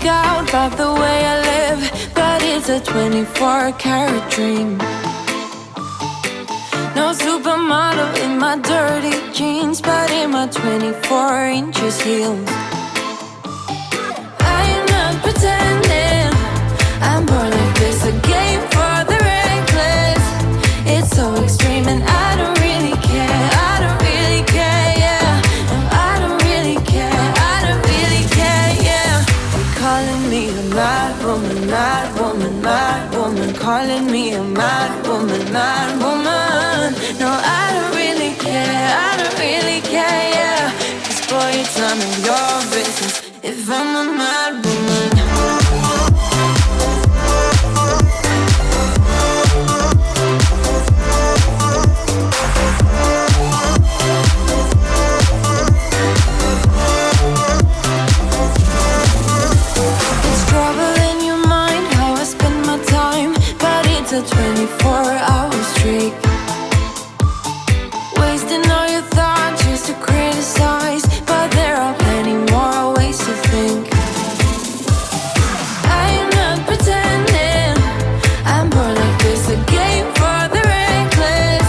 out about the way I live, but it's a 24-karat dream. No supermodel in my dirty jeans, but in my 24 inches heels. I am not pretending, I'm born like this, a game for the reckless. It's so extreme and I don't really care, I don't really care, yeah. No, I don't really care, I don't really care, yeah. They're calling me a mad woman, mad woman, mad woman. Calling me a mad woman, mad woman. No, I don't really care, I don't really care, yeah. 'Cause boy, it's none of your business if I'm a mad woman. It's trouble in your mind, how I spend my time, but it's a 24-hour streak. Wasting all your thoughts just to criticize, but there are plenty more ways to think. I am not pretending, I'm born like this, a game for the reckless.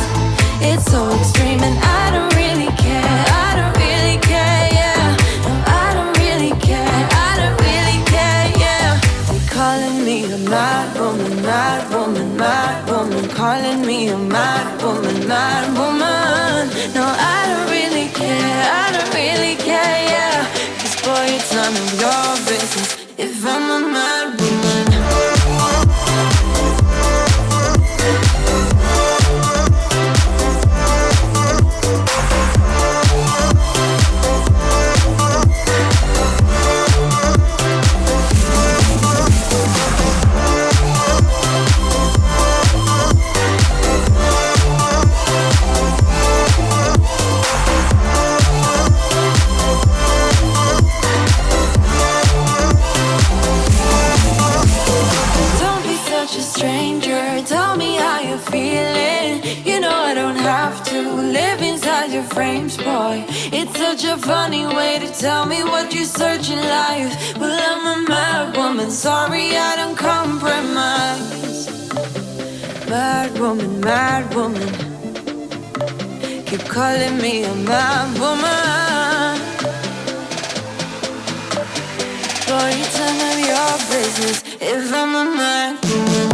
It's so extreme and I don't really care, I don't really care, yeah. No, I don't really care, I don't really care, yeah. They're calling me a mad woman, mad woman, mad woman. Calling me a mad woman, mad woman. No, I don't really care, I don't really care, yeah. 'Cause boy, it's none of your business if I'm a mad woman. Don't be such a stranger, tell me how you're feeling. You know I don't have to live inside your frames, boy. It's such a funny way to tell me what you search in life. Well, I'm a mad woman, sorry I don't compromise. Mad woman, mad woman. Keep calling me a mad woman. Boy, it's none of your business if I'm a mad woman.